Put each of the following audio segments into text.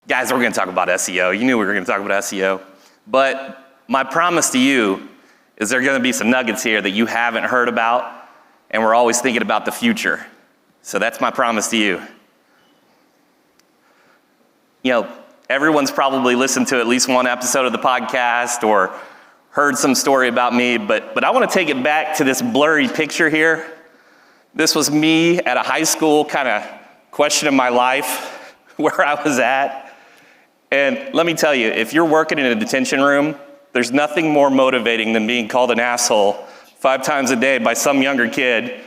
Guys, we're gonna talk about SEO. You knew we were gonna talk about SEO. But my promise to you is there are gonna be some nuggets here that you haven't heard about, and we're always thinking about the future. So that's my promise to you. You know, everyone's probably listened to at least one episode of the podcast or heard some story about me, but I wanna take it back to this blurry picture here. This was me at a high school kind of questioning my life, where I was at. And let me tell you, if you're working in a detention room, there's nothing more motivating than being called an asshole 5 times a day by some younger kid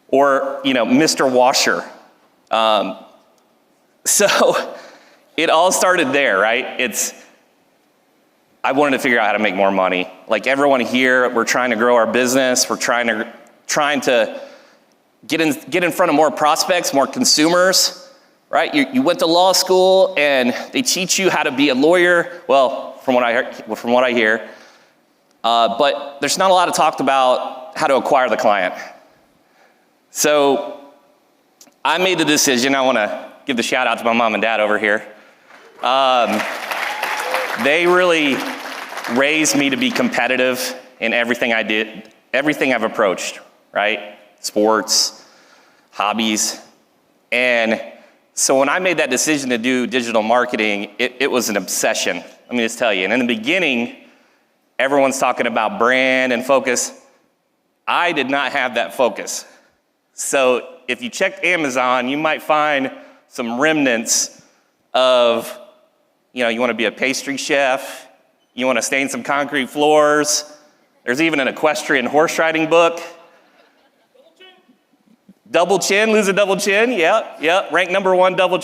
or, you know, Mr. Washer. So it all started there, right? I wanted to figure out how to make more money. Like everyone here, we're trying to grow our business. We're trying to get in front of more prospects, more consumers. Right, you went to law school and they teach you how to be a lawyer. Well, from what I hear, but there's not a lot of talk about how to acquire the client. So I made the decision. I want to give the shout out to my mom and dad over here. They really raised me to be competitive in everything I did, everything I've approached. Right, sports, hobbies, and so when I made that decision to do digital marketing, it was an obsession. Let me just tell you. And in the beginning, everyone's talking about brand and focus. I did not have that focus. So if you check Amazon, you might find some remnants of, you know, you want to be a pastry chef, you want to stain some concrete floors. There's even an equestrian horse riding book. Double chin, lose a double chin, yeah. Ranked #1 double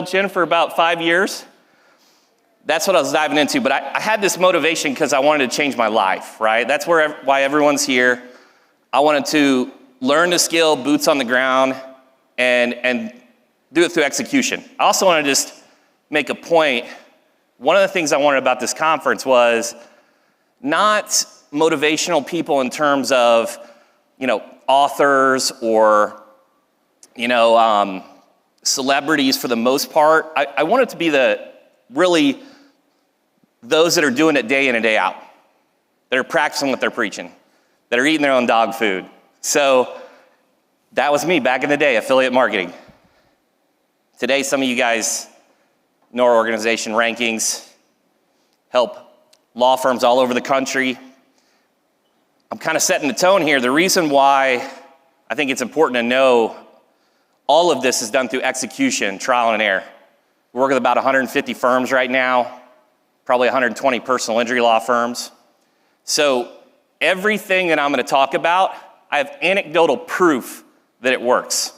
chin for about 5 years. That's what I was diving into, but I had this motivation because I wanted to change my life, right? That's why everyone's here. I wanted to learn the skill, boots on the ground, and do it through execution. I also want to just make a point. One of the things I wanted about this conference was not motivational people in terms of, you know, authors or, you know, celebrities for the most part. I want it to be really those that are doing it day in and day out, that are practicing what they're preaching, that are eating their own dog food. So that was me back in the day, affiliate marketing. Today, some of you guys know our organization rankings, help law firms all over the country. I'm kind of setting the tone here. The reason why I think it's important to know all of this is done through execution, trial and error. We work with about 150 firms right now, probably 120 personal injury law firms. So everything that I'm going to talk about, I have anecdotal proof that it works.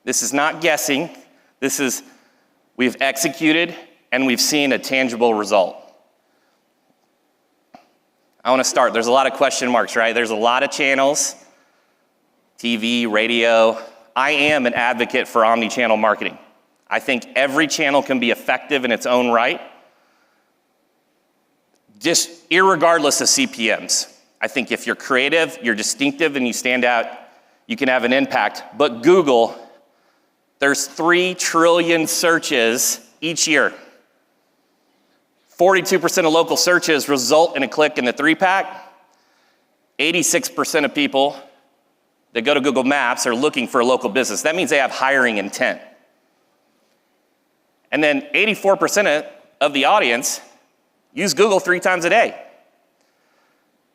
This is not guessing. We've executed and we've seen a tangible result. I want to start. There's a lot of question marks, right? There's a lot of channels, TV, radio. I am an advocate for omni-channel marketing. I think every channel can be effective in its own right, just irregardless of CPMs. I think if you're creative, you're distinctive, and you stand out, you can have an impact. But Google, there's 3 trillion searches each year. 42% of local searches result in a click in the 3-pack. 86% of people that go to Google Maps are looking for a local business. That means they have hiring intent. And then 84% of the audience use Google 3 times a day.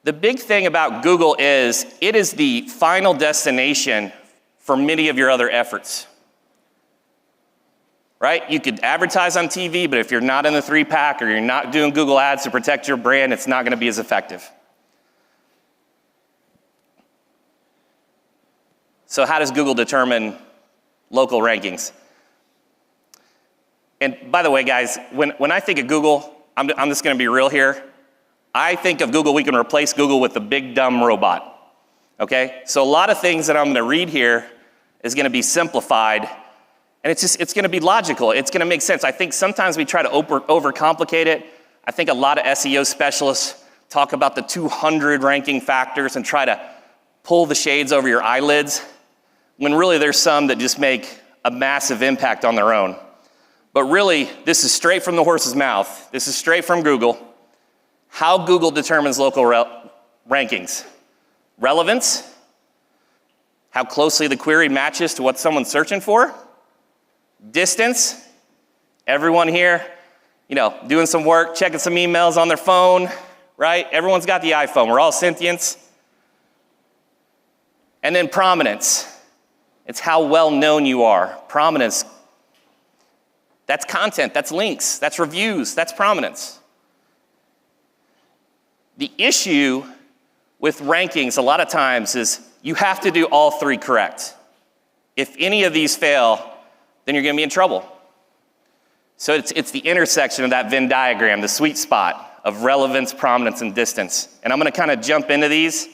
The big thing about Google is it is the final destination for many of your other efforts. Right? You could advertise on TV, but if you're not in the 3-pack or you're not doing Google ads to protect your brand, it's not going to be as effective. So how does Google determine local rankings? And by the way, guys, when I think of Google, I'm just going to be real here. I think of Google, we can replace Google with the big dumb robot. Okay? So a lot of things that I'm going to read here is going to be simplified. And it's going to be logical. It's going to make sense. I think sometimes we try to overcomplicate it. I think a lot of SEO specialists talk about the 200 ranking factors and try to pull the shades over your eyelids, when really there's some that just make a massive impact on their own. But really, this is straight from the horse's mouth. This is straight from Google. How Google determines local rankings. Relevance, how closely the query matches to what someone's searching for. Distance, everyone here, doing some work, checking some emails on their phone, right? Everyone's got the iPhone, we're all sentients. And then prominence, it's how well known you are. Prominence, that's content, that's links, that's reviews, that's prominence. The issue with rankings a lot of times is you have to do all three correct. If any of these fail, then you're gonna be in trouble. So it's the intersection of that Venn diagram, the sweet spot of relevance, prominence, and distance. And I'm gonna kind of jump into these,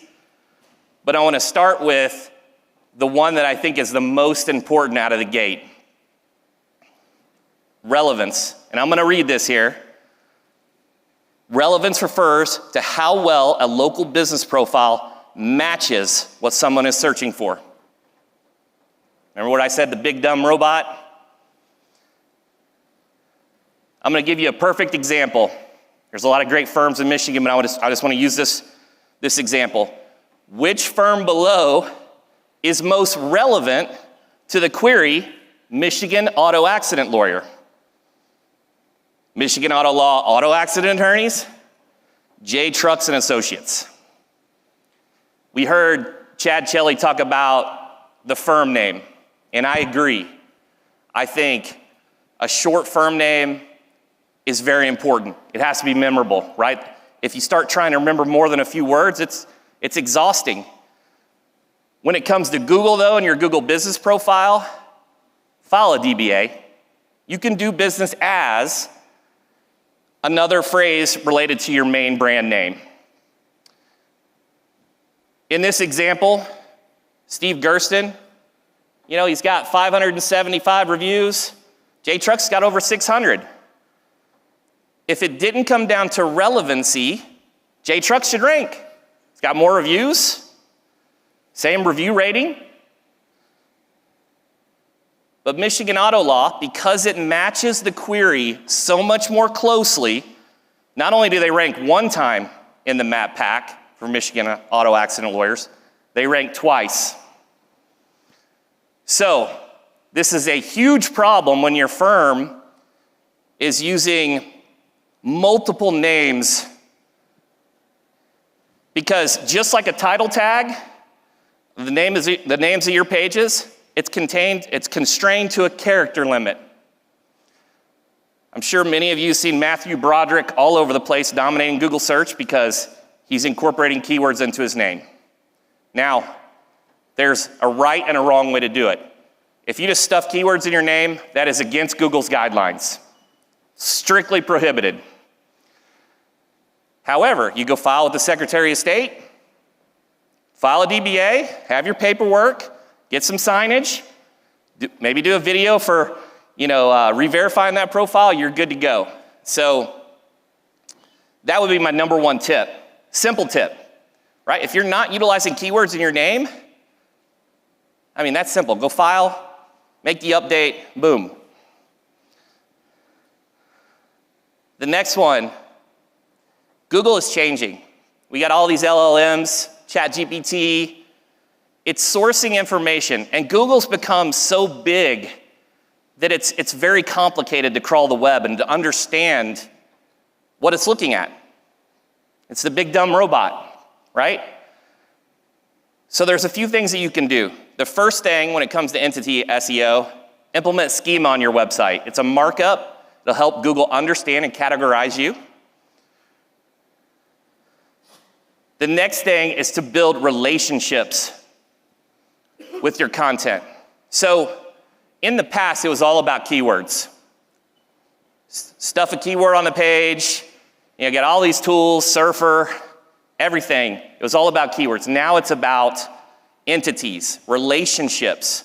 but I wanna start with the one that I think is the most important out of the gate. Relevance, and I'm gonna read this here. Relevance refers to how well a local business profile matches what someone is searching for. Remember what I said, the big dumb robot? I'm gonna give you a perfect example. There's a lot of great firms in Michigan, but I just wanna use this example. Which firm below is most relevant to the query, Michigan auto accident lawyer? Michigan Auto Law Auto Accident Attorneys, J. Trucks and Associates. We heard Chad Shelley talk about the firm name, and I agree. I think a short firm name is very important. It has to be memorable, right? If you start trying to remember more than a few words, it's exhausting. When it comes to Google though, and your Google business profile, file a DBA. You can do business as another phrase related to your main brand name. In this example, Steve Gersten, he's got 575 reviews. J Truck's got over 600. If it didn't come down to relevancy, J Truck should rank. It's got more reviews, same review rating. But Michigan Auto Law, because it matches the query so much more closely, not only do they rank one time in the map pack for Michigan auto accident lawyers, they rank twice. So this is a huge problem when your firm is using multiple names, because just like a title tag, the names of your pages, it's constrained to a character limit. I'm sure many of you have seen Matthew Broderick all over the place dominating Google search because he's incorporating keywords into his name. Now, there's a right and a wrong way to do it. If you just stuff keywords in your name, that is against Google's guidelines. Strictly prohibited. However, you go file with the Secretary of State, file a DBA, have your paperwork, get some signage, maybe do a video for, re-verifying that profile, you're good to go. So that would be my number one tip. Simple tip, right? If you're not utilizing keywords in your name, that's simple. Go file, make the update, boom. The next one, Google is changing. We got all these LLMs, ChatGPT. It's sourcing information, and Google's become so big that it's very complicated to crawl the web and to understand what it's looking at. It's the big dumb robot, right? So there's a few things that you can do. The first thing when it comes to entity SEO, implement schema on your website. It's a markup that'll help Google understand and categorize you. The next thing is to build relationships with your content. So in the past, it was all about keywords. Stuff a keyword on the page, get all these tools, Surfer, everything. It was all about keywords. Now it's about entities, relationships.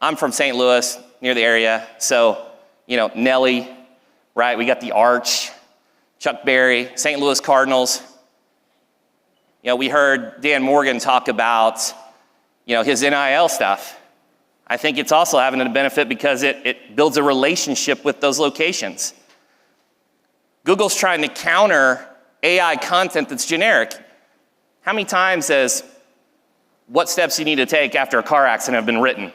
I'm from St. Louis, near the area, so, Nelly, right? We got the Arch, Chuck Berry, St. Louis Cardinals. We heard Dan Morgan talk about, his NIL stuff. I think it's also having a benefit because it builds a relationship with those locations. Google's trying to counter AI content that's generic. How many times has what steps you need to take after a car accident have been written?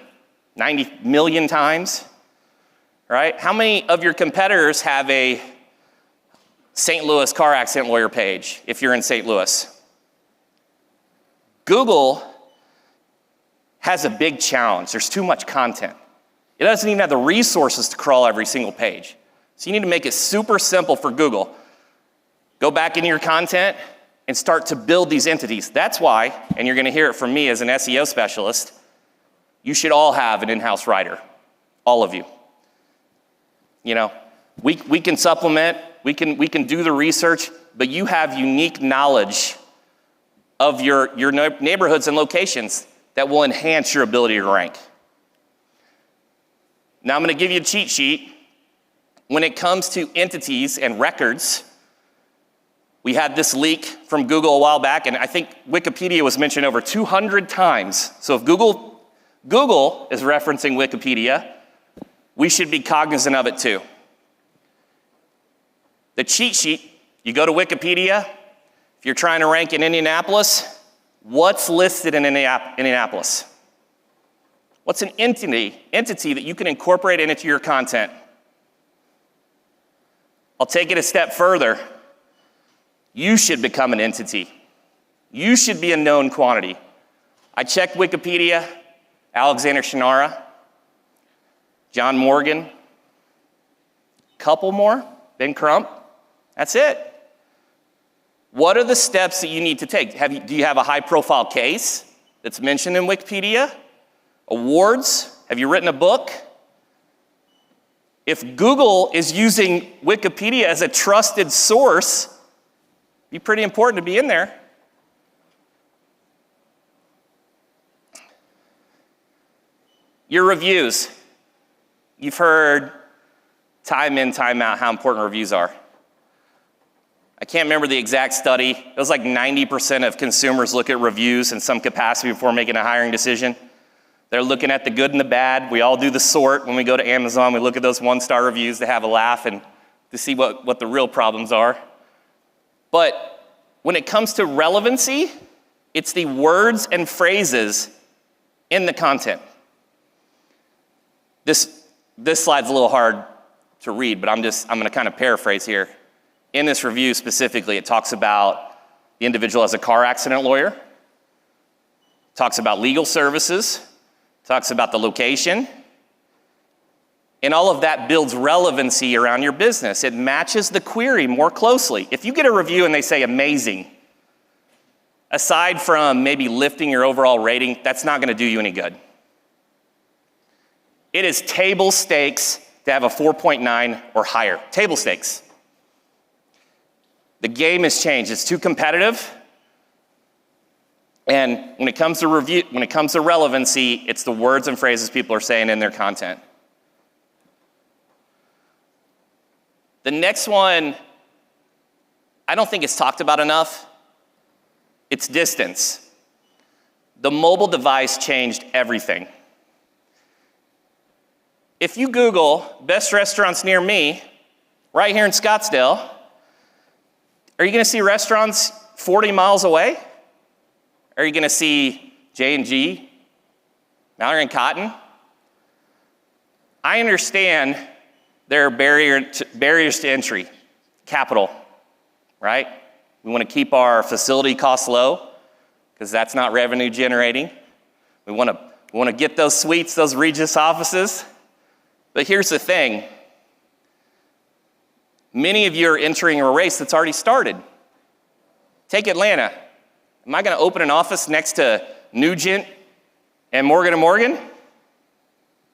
90 million times, right? How many of your competitors have a St. Louis car accident lawyer page if you're in St. Louis? Google has a big challenge. There's too much content. It doesn't even have the resources to crawl every single page. So you need to make it super simple for Google. Go back into your content and start to build these entities. That's why, and you're gonna hear it from me as an SEO specialist, you should all have an in-house writer, all of you. You know, we can supplement, we can do the research, but you have unique knowledge of your neighborhoods and locations that will enhance your ability to rank. Now I'm gonna give you a cheat sheet. When it comes to entities and records, we had this leak from Google a while back, and I think Wikipedia was mentioned over 200 times. So if Google is referencing Wikipedia, we should be cognizant of it too. The cheat sheet, you go to Wikipedia, if you're trying to rank in Indianapolis, what's listed in Indianapolis? What's an entity that you can incorporate into your content? I'll take it a step further. You should become an entity. You should be a known quantity. I checked Wikipedia, Alexander Shannara, John Morgan, couple more, Ben Crump, that's it. What are the steps that you need to take? Do you have a high-profile case that's mentioned in Wikipedia? Awards? Have you written a book? If Google is using Wikipedia as a trusted source, it'd be pretty important to be in there. Your reviews. You've heard time in, time out how important reviews are. I can't remember the exact study. It was like 90% of consumers look at reviews in some capacity before making a hiring decision. They're looking at the good and the bad. We all do the sort when we go to Amazon. We look at those one-star reviews to have a laugh and to see what the real problems are. But when it comes to relevancy, it's the words and phrases in the content. This slide's a little hard to read, but I'm gonna kind of paraphrase here. In this review specifically, it talks about the individual as a car accident lawyer, talks about legal services, talks about the location, and all of that builds relevancy around your business. It matches the query more closely. If you get a review and they say amazing, aside from maybe lifting your overall rating, that's not gonna do you any good. It is table stakes to have a 4.9 or higher. Table stakes. The game has changed. It's too competitive. And when it comes to relevancy, it's the words and phrases people are saying in their content. The next one, I don't think it's talked about enough. It's distance. The mobile device changed everything. If you Google best restaurants near me, right here in Scottsdale, are you gonna see restaurants 40 miles away? Are you gonna see J&G, Mallory and Cotton? I understand there are barriers to entry, capital, right? We wanna keep our facility costs low, because that's not revenue generating. We wanna get those suites, those Regis offices. But here's the thing. Many of you are entering a race that's already started. Take Atlanta. Am I gonna open an office next to Nugent and Morgan & Morgan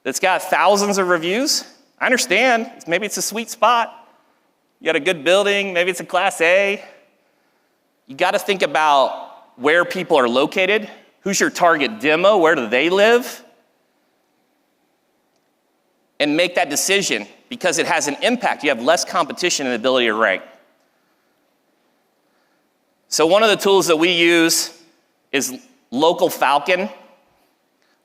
that's got thousands of reviews? I understand, maybe it's a sweet spot. You got a good building, maybe it's a Class A. You gotta think about where people are located, who's your target demo, where do they live? And make that decision because it has an impact. You have less competition and ability to rank. So one of the tools that we use is Local Falcon.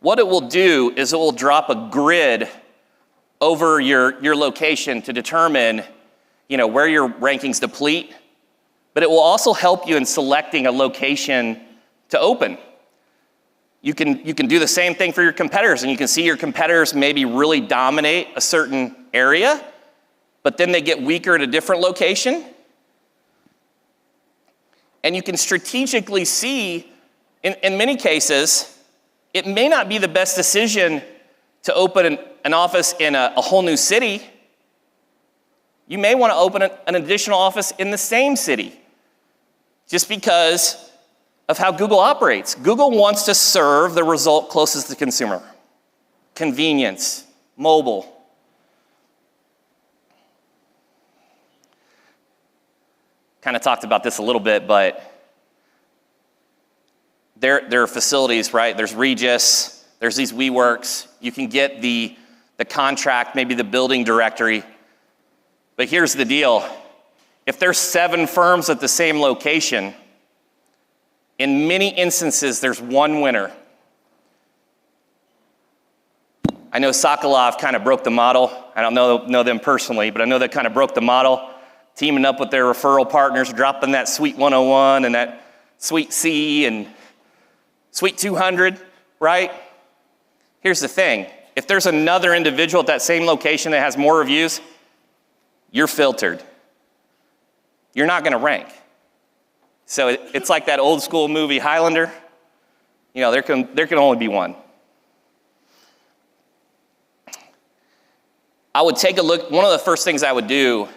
what it will do is it will drop a grid over your location to determine, where your rankings deplete, but it will also help you in selecting a location to open. You can do the same thing for your competitors, and you can see your competitors maybe really dominate a certain area, but then they get weaker at a different location. And you can strategically see, in many cases, it may not be the best decision to open an office in a whole new city. You may want to open an additional office in the same city, just because of how Google operates. Google wants to serve the result closest to the consumer. Convenience, mobile. Kind of talked about this a little bit, but there are facilities, right? There's Regis, there's these WeWorks. You can get the contract, maybe the building directory. But here's the deal. If there's 7 firms at the same location, in many instances, there's one winner. I know Sokolov kind of broke the model. I don't know them personally, but I know they kind of broke the model, teaming up with their referral partners, dropping that Suite 101 and that Suite C and Suite 200, right? Here's the thing. If there's another individual at that same location that has more reviews, you're filtered. You're not going to rank. So it's like that old school movie Highlander. There can only be one. I would take a look. One of the first things I would do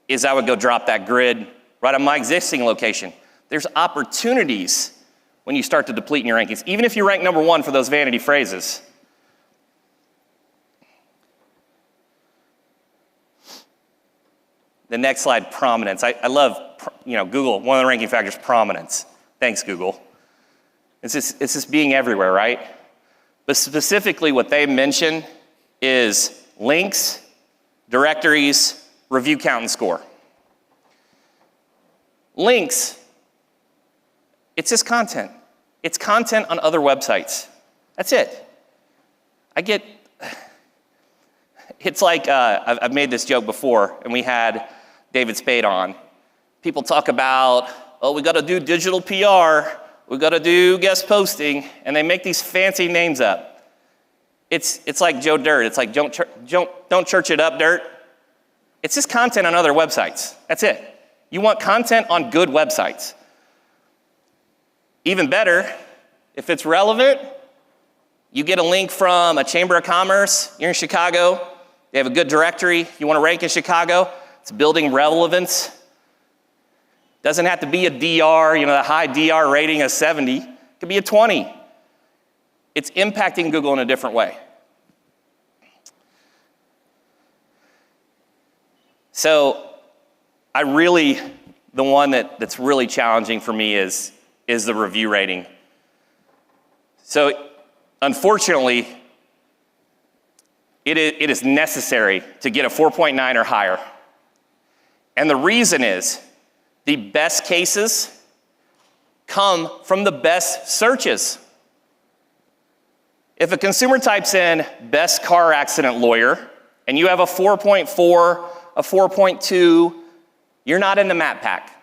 is I would go drop that grid right on my existing location. There's opportunities when you start to deplete in your rankings, even if you rank number 1 for those vanity phrases. The next slide, prominence. I love, Google, one of the ranking factors, prominence. Thanks, Google. It's just being everywhere, right? But specifically what they mention is links, directories, review count, and score. Links, it's just content. It's content on other websites. That's it. It's like, I've made this joke before, and we had David Spade on. People talk about, we got to do digital PR, we got to do guest posting, and they make these fancy names up. It's like Joe Dirt. It's like don't church it up, Dirt. It's just content on other websites. That's it. You want content on good websites. Even better, if it's relevant, you get a link from a Chamber of Commerce. You're in Chicago. They have a good directory. You want to rank in Chicago. It's building relevance. Doesn't have to be a DR, the high DR rating of 70. It could be a 20. It's impacting Google in a different way. So the one that's really challenging for me is the review rating. So unfortunately, it is necessary to get a 4.9 or higher. And the reason is the best cases come from the best searches. If a consumer types in best car accident lawyer and you have a 4.4, a 4.2, you're not in the map pack.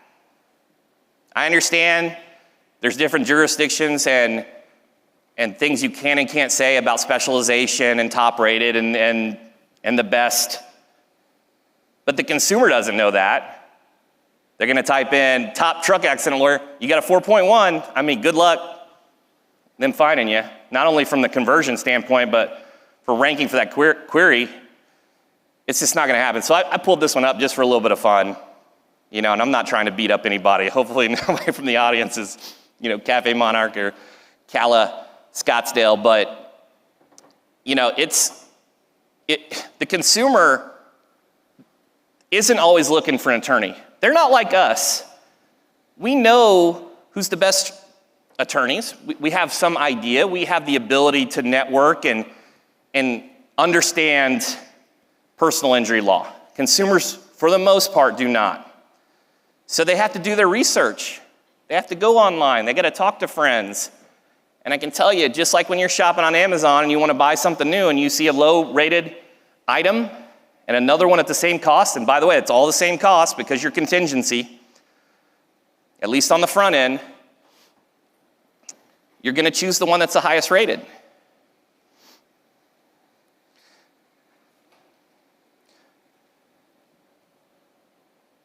I understand there's different jurisdictions and things you can and can't say about specialization and top rated and the best. But the consumer doesn't know that. They're going to type in top truck accident lawyer. You got a 4.1. I mean, good luck them finding you, not only from the conversion standpoint, but for ranking for that query. It's just not going to happen. So I pulled this one up just for a little bit of fun, and I'm not trying to beat up anybody. Hopefully nobody from the audience is, Cafe Monarch or Cala Scottsdale, but, the consumer isn't always looking for an attorney. They're not like us. We know who's the best attorneys. We have some idea. We have the ability to network and understand personal injury law. Consumers, for the most part, do not. So they have to do their research. They have to go online. They got to talk to friends. And I can tell you, just like when you're shopping on Amazon and you want to buy something new and you see a low-rated item and another one at the same cost, and by the way, it's all the same cost because you're contingency, at least on the front end, you're going to choose the one that's the highest rated.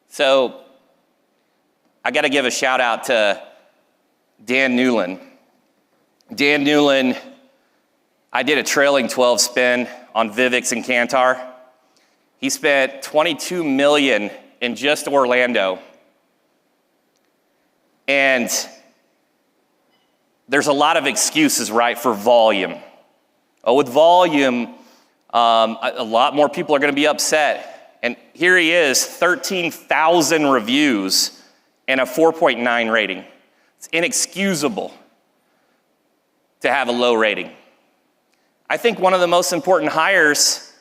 So I got to give a shout out to Dan Newland. Dan Newland, I did a trailing 12 spin on Vivix and Kantar. He spent $22 million in just Orlando. And there's a lot of excuses, right, for volume. With volume, a lot more people are going to be upset. And here he is, 13,000 reviews and a 4.9 rating. It's inexcusable to have a low rating. I think one of the most important hires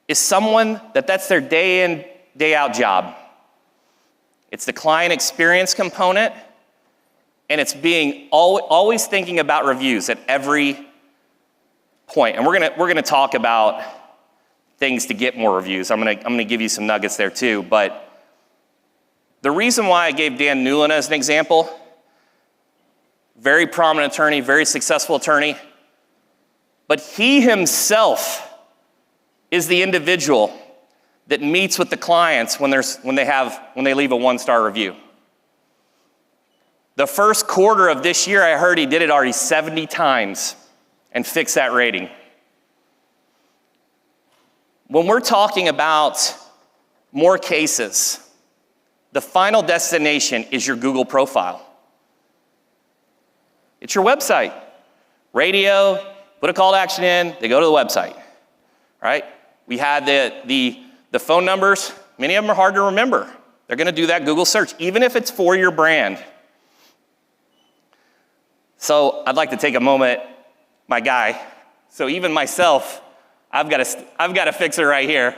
is someone that's their day in, day out job. It's the client experience component, and it's being always thinking about reviews at every point. And we're gonna talk about things to get more reviews. I'm gonna give you some nuggets there too. But the reason why I gave Dan Newland as an example, very prominent attorney, very successful attorney, but he himself is the individual that meets with the clients when they leave a one-star review. The first quarter of this year, I heard he did it already 70 times and fixed that rating. When we're talking about more cases, the final destination is your Google profile. It's your website. Radio, put a call to action in, they go to the website, right? We had the phone numbers. Many of them are hard to remember. They're gonna do that Google search, even if it's for your brand. So I'd like to take a moment, my guy. So even myself, I've got a fixer right here.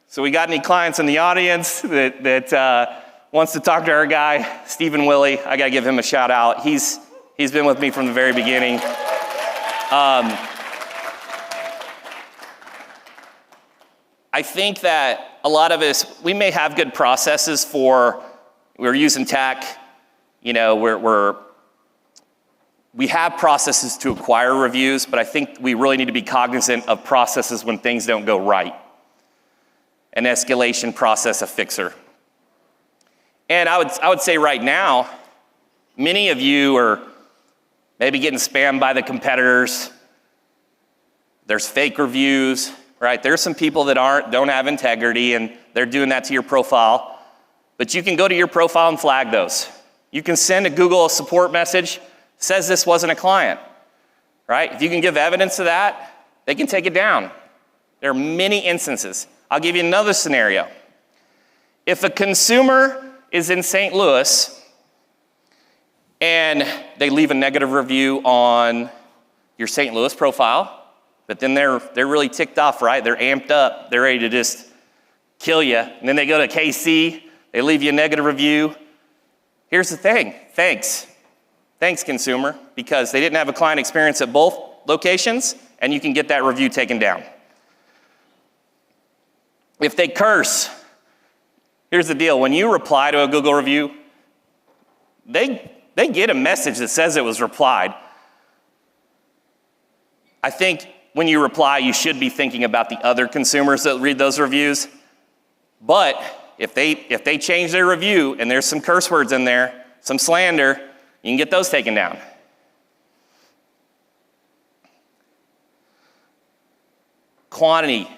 So we got any clients in the audience that wants to talk to our guy, Stephen Willie? I gotta give him a shout out. He's been with me from the very beginning. I think that a lot of us, we may have good processes we're using tech, we have processes to acquire reviews, but I think we really need to be cognizant of processes when things don't go right. An escalation process, a fixer. And I would say right now, many of you are maybe getting spammed by the competitors. There's fake reviews, right? There's some people that don't have integrity and they're doing that to your profile. But you can go to your profile and flag those. You can send a Google support message, says this wasn't a client, right? If you can give evidence of that, they can take it down. There are many instances. I'll give you another scenario. If a consumer is in St. Louis and they leave a negative review on your St. Louis profile, but then they're really ticked off, right? They're amped up. They're ready to just kill you. And then they go to KC, they leave you a negative review. Here's the thing, thanks. Thanks, consumer, because they didn't have a client experience at both locations, and you can get that review taken down. If they curse, here's the deal. When you reply to a Google review, they get a message that says it was replied. I think when you reply, you should be thinking about the other consumers that read those reviews. But if they change their review and there's some curse words in there, some slander, you can get those taken down. Quantity.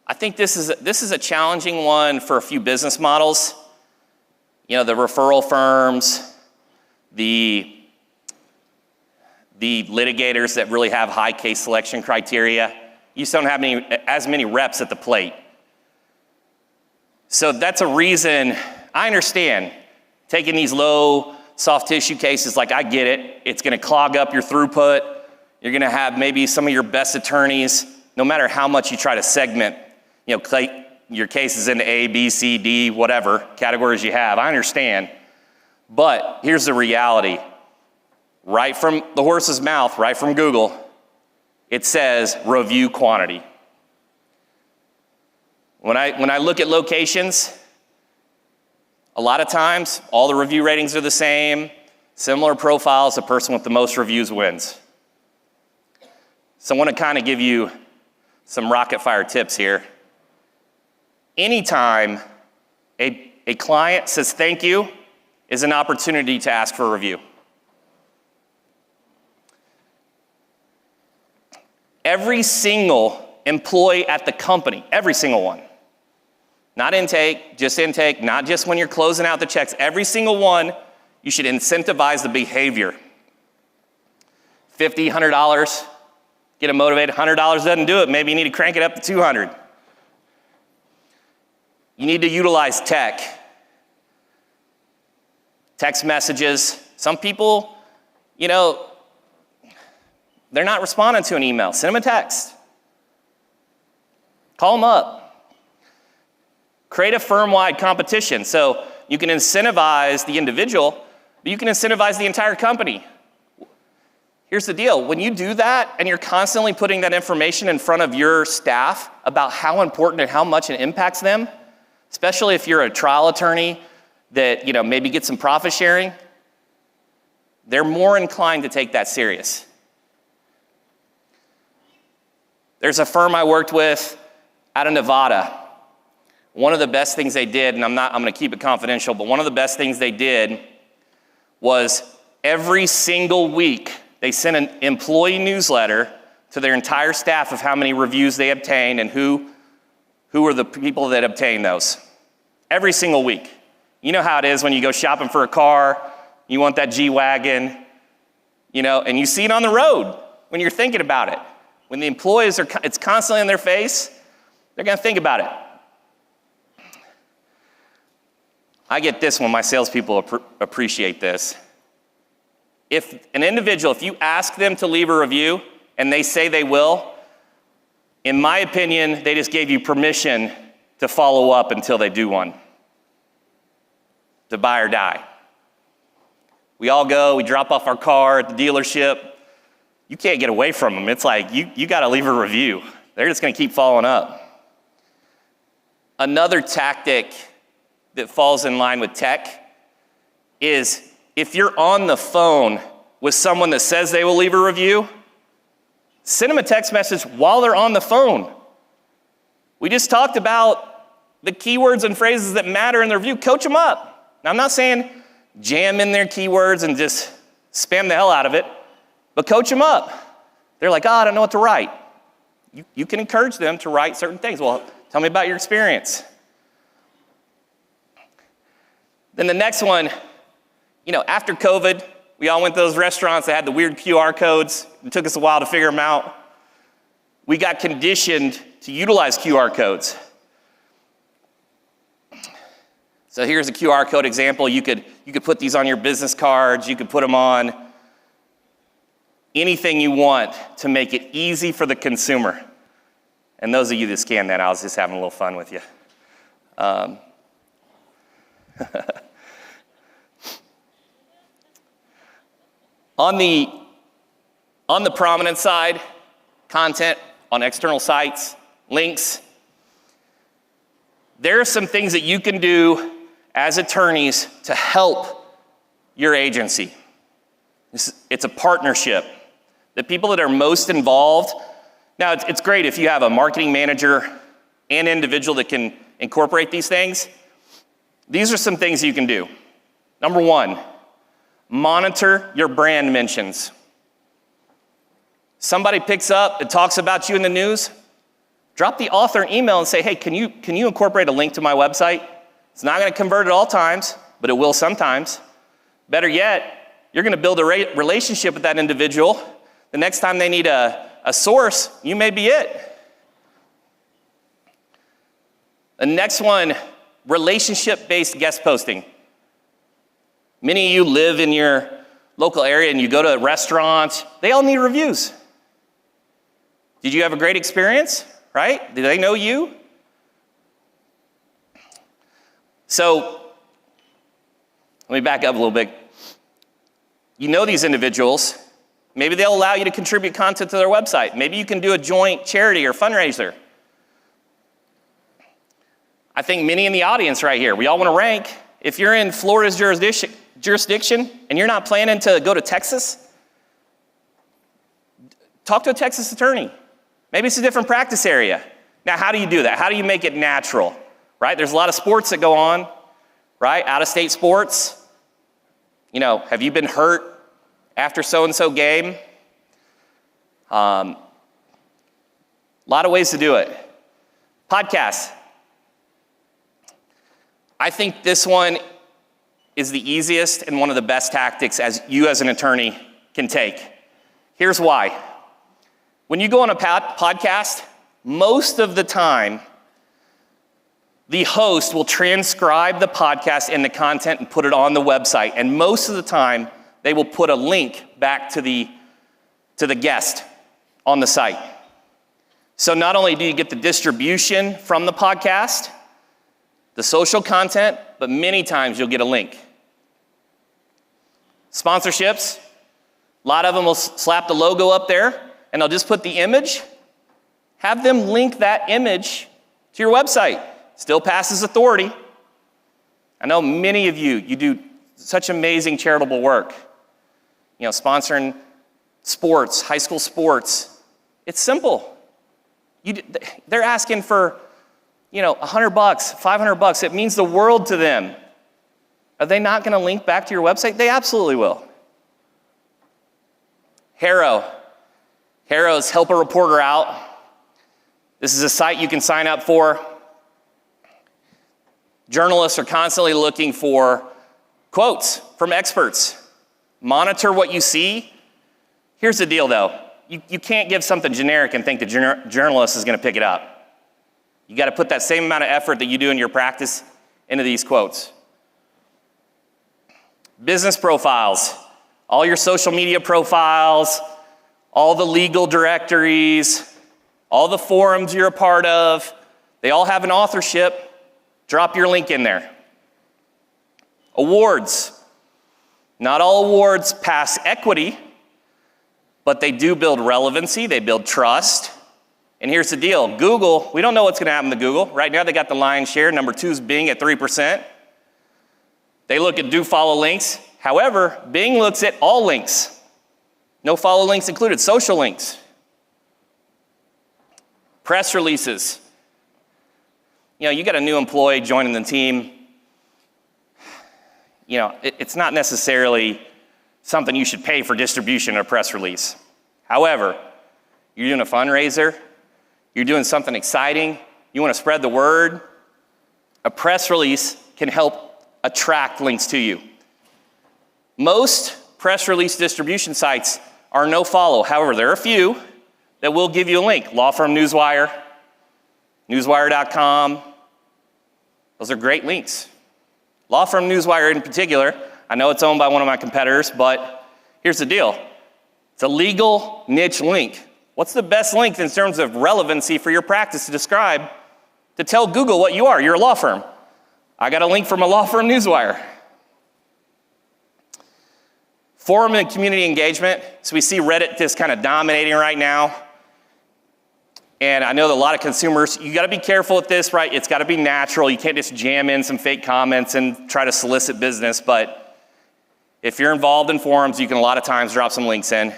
I think this is a challenging one for a few business models. The referral firms, the litigators that really have high case selection criteria. You just don't have as many reps at the plate. So that's a reason. I understand taking these low soft tissue cases, like I get it. It's gonna clog up your throughput. You're gonna have maybe some of your best attorneys, no matter how much you try to segment, your cases into A, B, C, D, whatever categories you have. I understand. But here's the reality. right from the horse's mouth, right from Google, it says review quantity. When I look at locations, a lot of times all the review ratings are the same, similar profiles, the person with the most reviews wins. So I want to kind of give you some rocket fire tips here. Anytime a client says thank you is an opportunity to ask for a review. Every single employee at the company, every single one, not intake, not just when you're closing out the checks, every single one, you should incentivize the behavior. $50, $100, get them motivated. $100 doesn't do it. Maybe you need to crank it up to $200. You need to utilize tech. Text messages. Some people, they're not responding to an email. Send them a text. Call them up. Create a firm-wide competition. So you can incentivize the individual, but you can incentivize the entire company. Here's the deal. When you do that and you're constantly putting that information in front of your staff about how important and how much it impacts them, especially if you're a trial attorney that maybe gets some profit sharing, they're more inclined to take that serious. There's a firm I worked with out of Nevada. One of the best things they did, and I'm going to keep it confidential, but one of the best things they did was every single week they sent an employee newsletter to their entire staff of how many reviews they obtained and who were the people that obtained those. Every single week. You know how it is when you go shopping for a car, you want that G-Wagon, and you see it on the road when you're thinking about it. When the employees it's constantly in their face, they're going to think about it. I get this when my salespeople appreciate this. If an individual, if you ask them to leave a review and they say they will, in my opinion, they just gave you permission to follow up until they do one. To buy or die. We all go, we drop off our car at the dealership. You can't get away from them. It's like, you got to leave a review. They're just going to keep following up. Another tactic that falls in line with tech is if you're on the phone with someone that says they will leave a review, send them a text message while they're on the phone. We just talked about the keywords and phrases that matter in the review. Coach them up. Now, I'm not saying jam in their keywords and just spam the hell out of it, but coach them up. They're like, I don't know what to write. You can encourage them to write certain things. Well, tell me about your experience. Then the next one, after COVID, we all went to those restaurants that had the weird QR codes. It took us a while to figure them out. We got conditioned to utilize QR codes. So here's a QR code example. You could put these on your business cards. You could put them on anything you want to make it easy for the consumer. And those of you that scanned that, I was just having a little fun with you. On the prominent side, content on external sites, links, there are some things that you can do as attorneys to help your agency. It's a partnership. The people that are most involved, now it's great if you have a marketing manager and individual that can incorporate these things. These are some things you can do. Number one, monitor your brand mentions. Somebody picks up and talks about you in the news, drop the author an email and say, hey, can you incorporate a link to my website? It's not going to convert at all times, but it will sometimes. Better yet, you're going to build a relationship with that individual. The next time they need a source, you may be it. The next one, relationship-based guest posting. Many of you live in your local area and you go to restaurants, they all need reviews. Did you have a great experience, right? Did they know you? So, let me back up a little bit. You know these individuals. Maybe they'll allow you to contribute content to their website. Maybe you can do a joint charity or fundraiser. I think many in the audience right here, we all want to rank. If you're in Florida's jurisdiction and you're not planning to go to Texas, talk to a Texas attorney. Maybe it's a different practice area. Now, how do you do that? How do you make it natural, right? There's a lot of sports that go on, right? Out-of-state sports. You know, have you been hurt after so-and-so game? A lot of ways to do it. Podcasts. I think this one is the easiest and one of the best tactics as you as an attorney can take. Here's why. When you go on a podcast, most of the time, the host will transcribe the podcast and the content and put it on the website. And most of the time, they will put a link back to the guest on the site. So not only do you get the distribution from the podcast, the social content, but many times you'll get a link. Sponsorships, a lot of them will slap the logo up there and they'll just put the image. Have them link that image to your website. Still passes authority. I know many of you do such amazing charitable work. You know, sponsoring sports, high school sports. It's simple. They're asking for, you know, $100, $500. It means the world to them. Are they not going to link back to your website? They absolutely will. Harrow's Help a Reporter Out. This is a site you can sign up for. Journalists are constantly looking for quotes from experts. Monitor what you see. Here's the deal, though. You can't give something generic and think the journalist is going to pick it up. You got to put that same amount of effort that you do in your practice into these quotes. Business profiles. All your social media profiles, all the legal directories, all the forums you're a part of, they all have an authorship. Drop your link in there. Awards. Not all awards pass equity, but they do build relevancy, they build trust. And here's the deal, Google, we don't know what's gonna happen to Google. Right now they got the lion's share. Number 2 is Bing at 3%. They look at do follow links. However, Bing looks at all links. No follow links included, social links. Press releases. You know, you got a new employee joining the team. You know, it's not necessarily something you should pay for distribution or press release. However, you're doing a fundraiser, you're doing something exciting, you want to spread the word, a press release can help attract links to you. Most press release distribution sites are no follow. However, there are a few that will give you a link. Law firm Newswire, newswire.com. Those are great links. Law firm Newswire in particular, I know it's owned by one of my competitors, but here's the deal. It's a legal niche link. What's the best link in terms of relevancy for your practice to describe, to tell Google what you are? You're a law firm. I got a link from a law firm Newswire. Forum and community engagement. So we see Reddit just kind of dominating right now. And I know that a lot of consumers, you gotta be careful with this, right? It's gotta be natural. You can't just jam in some fake comments and try to solicit business, but if you're involved in forums, you can a lot of times drop some links in.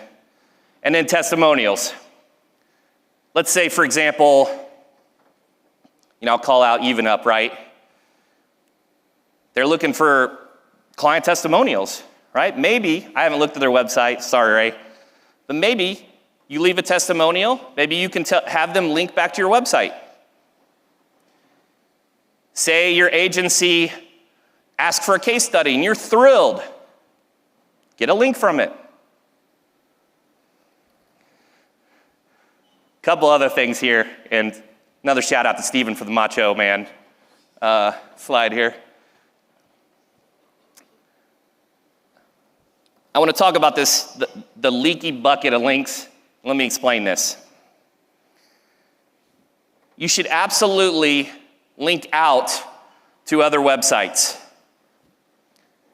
And then testimonials. Let's say, for example, you know, I'll call out Even Up, right? They're looking for client testimonials, right? Maybe, I haven't looked at their website, sorry, Ray, but maybe you leave a testimonial, maybe you can have them link back to your website. Say your agency asks for a case study and you're thrilled. Get a link from it. Couple other things here, and another shout out to Steven for the Macho Man slide here. I want to talk about this, the leaky bucket of links. Let me explain this. You should absolutely link out to other websites.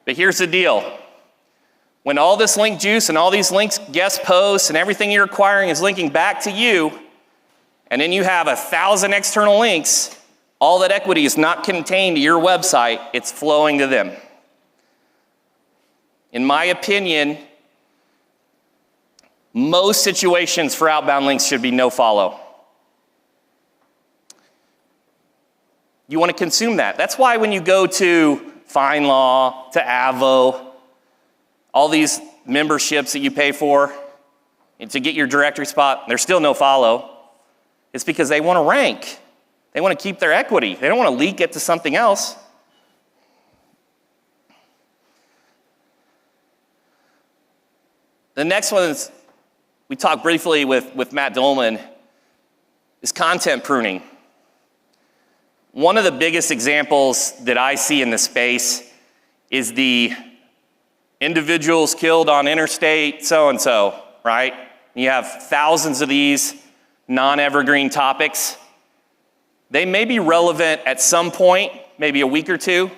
But here's the deal. When all this link juice and all these links, guest posts, and everything you're acquiring is linking back to you, and then you have 1,000 external links, all that equity is not contained to your website, it's flowing to them. In my opinion, most situations for outbound links should be no follow. You want to consume that. That's why when you go to FindLaw, to Avo, all these memberships that you pay for to get your directory spot, there's still no follow. It's because they want to rank. They want to keep their equity. They don't want to leak it to something else. The next one is, we talked briefly with Matt Dolman, is content pruning. One of the biggest examples that I see in the space is the individuals killed on interstate so-and-so, right? You have thousands of these non-evergreen topics. They may be relevant at some point, maybe a week or two,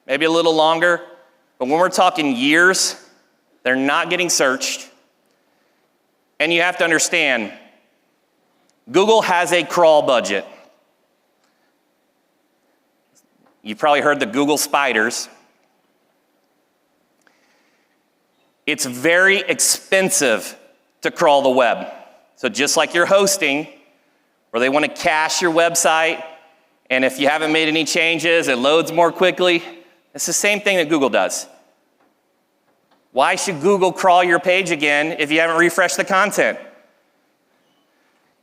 maybe a little longer, but when we're talking years, they're not getting searched. And you have to understand, Google has a crawl budget. You've probably heard the Google spiders. It's very expensive to crawl the web. So just like your hosting, where they want to cache your website, and if you haven't made any changes, it loads more quickly. It's the same thing that Google does. Why should Google crawl your page again if you haven't refreshed the content?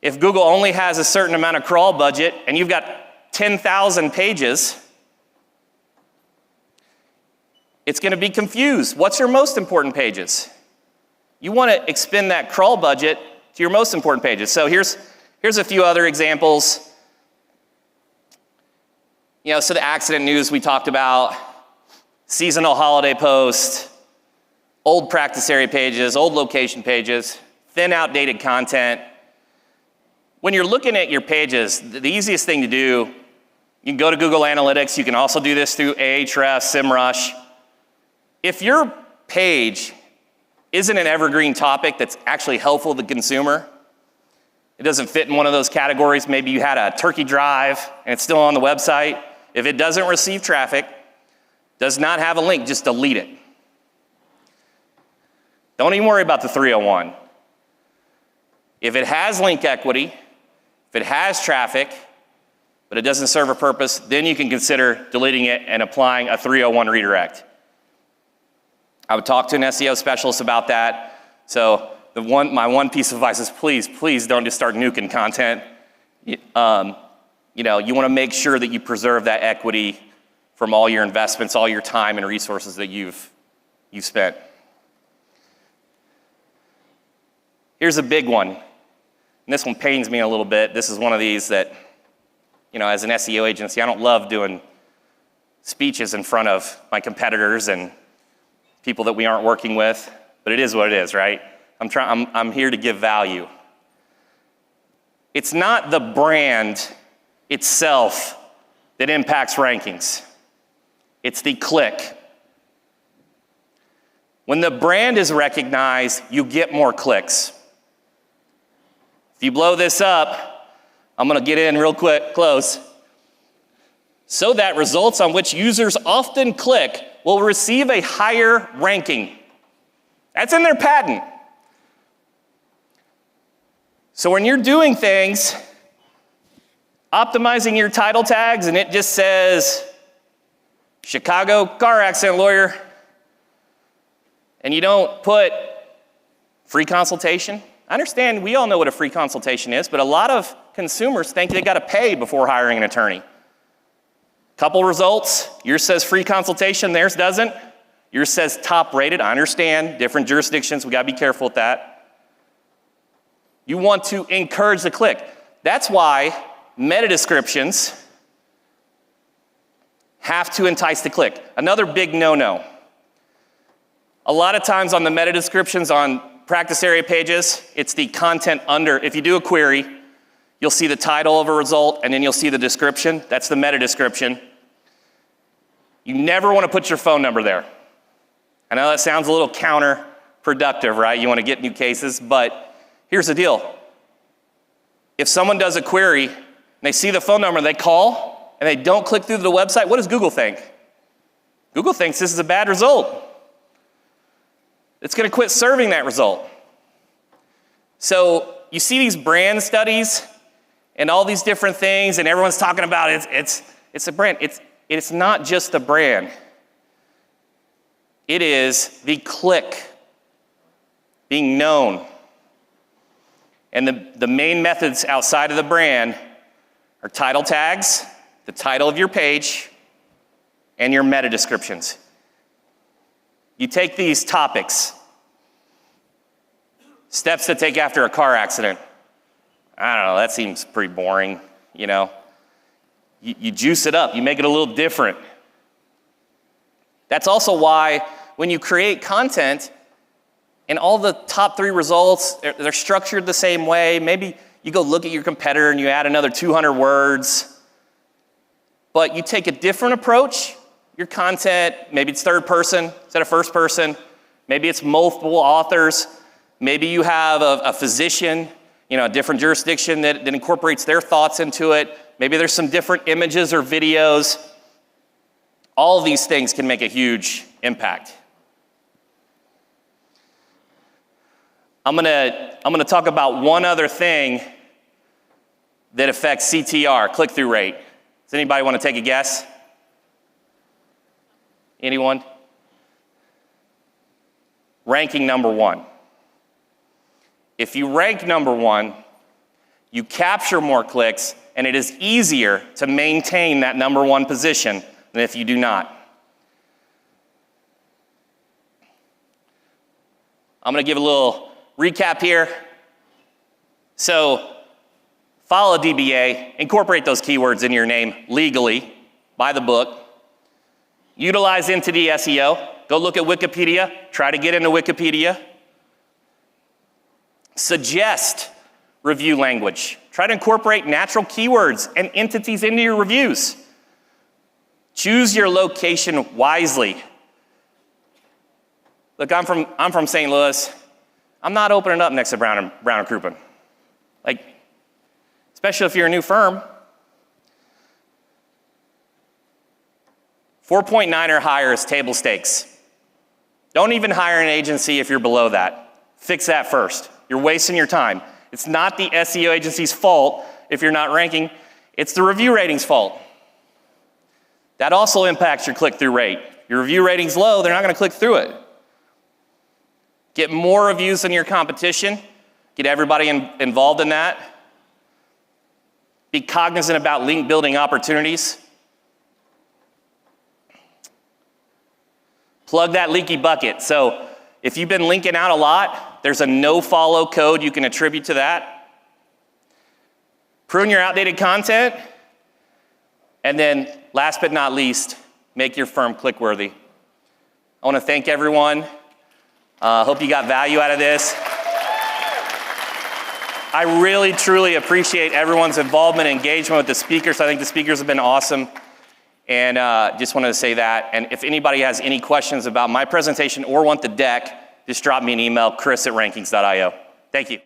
If Google only has a certain amount of crawl budget and you've got 10,000 pages, it's going to be confused. What's your most important pages? You want to expend that crawl budget to your most important pages. So here's a few other examples. So the accident news we talked about, seasonal holiday post, old practice area pages, old location pages, thin, outdated content. When you're looking at your pages, the easiest thing to do, you can go to Google Analytics. You can also do this through Ahrefs, SEMrush. If your page isn't an evergreen topic that's actually helpful to the consumer, it doesn't fit in one of those categories. Maybe you had a turkey drive and it's still on the website. If it doesn't receive traffic, does not have a link, just delete it. Don't even worry about the 301. If it has link equity, if it has traffic, but it doesn't serve a purpose, then you can consider deleting it and applying a 301 redirect. I would talk to an SEO specialist about that. So my one piece of advice is please don't just start nuking content. You want to make sure that you preserve that equity from all your investments, all your time and resources that you've spent. Here's a big one. And this one pains me a little bit. This is one of these that, as an SEO agency, I don't love doing speeches in front of my competitors and people that we aren't working with, but it is what it is, right? I'm here to give value. It's not the brand itself that impacts rankings. It's the click. When the brand is recognized, you get more clicks. If you blow this up, I'm going to get in real quick, close. So that results on which users often click will receive a higher ranking. That's in their patent. So when you're doing things, optimizing your title tags, and it just says Chicago car accident lawyer, and you don't put free consultation. I understand we all know what a free consultation is, but a lot of consumers think they got to pay before hiring an attorney. Couple results, yours says free consultation, theirs doesn't. Yours says top rated. I understand, different jurisdictions, we got to be careful with that. You want to encourage the click. That's why meta descriptions have to entice the click. Another big no-no. A lot of times on the meta descriptions on practice area pages, it's the content under. If you do a query, you'll see the title of a result and then you'll see the description. That's the meta description. You never want to put your phone number there. I know that sounds a little counterproductive, right? You want to get new cases, but here's the deal. If someone does a query and they see the phone number, they call and they don't click through the website, what does Google think? Google thinks this is a bad result. It's going to quit serving that result. So you see these brand studies and all these different things, and everyone's talking about it's a brand. It's not just the brand. It is the click, being known. And the main methods outside of the brand are title tags, the title of your page, and your meta descriptions. You take these topics, steps to take after a car accident. I don't know, that seems pretty boring, you know. You juice it up, you make it a little different. That's also why when you create content and all the top 3 results, they're structured the same way. Maybe you go look at your competitor and you add another 200 words, but you take a different approach. Your content, maybe it's third person instead of first person. Maybe it's multiple authors. Maybe you have a physician, you know, a different jurisdiction that incorporates their thoughts into it. Maybe there's some different images or videos. All of these things can make a huge impact. I'm gonna talk about one other thing that affects CTR, click-through rate. Does anybody want to take a guess? Anyone? Ranking number 1. If you rank number 1, you capture more clicks, and it is easier to maintain that number 1 position than if you do not. I'm gonna give a little recap here. So, follow a DBA, incorporate those keywords in your name legally, by the book. Utilize Entity SEO. Go look at Wikipedia, try to get into Wikipedia. Suggest review language. Try to incorporate natural keywords and entities into your reviews. Choose your location wisely. Look, I'm from St. Louis. I'm not opening up next to Brown & Crouppen. Like, especially if you're a new firm. 4.9 or higher is table stakes. Don't even hire an agency if you're below that. Fix that first. You're wasting your time. It's not the SEO agency's fault if you're not ranking. It's the review rating's fault. That also impacts your click-through rate. Your review rating's low, they're not going to click through it. Get more reviews than your competition. Get everybody involved in that. Be cognizant about link building opportunities. Plug that leaky bucket. So if you've been linking out a lot, there's a no-follow code you can attribute to that. Prune your outdated content. And then, last but not least, make your firm click-worthy. I want to thank everyone. Hope you got value out of this. I really, truly appreciate everyone's involvement and engagement with the speakers. I think the speakers have been awesome. And just wanted to say that. And if anybody has any questions about my presentation or want the deck, just drop me an email, chris@rankings.io. Thank you.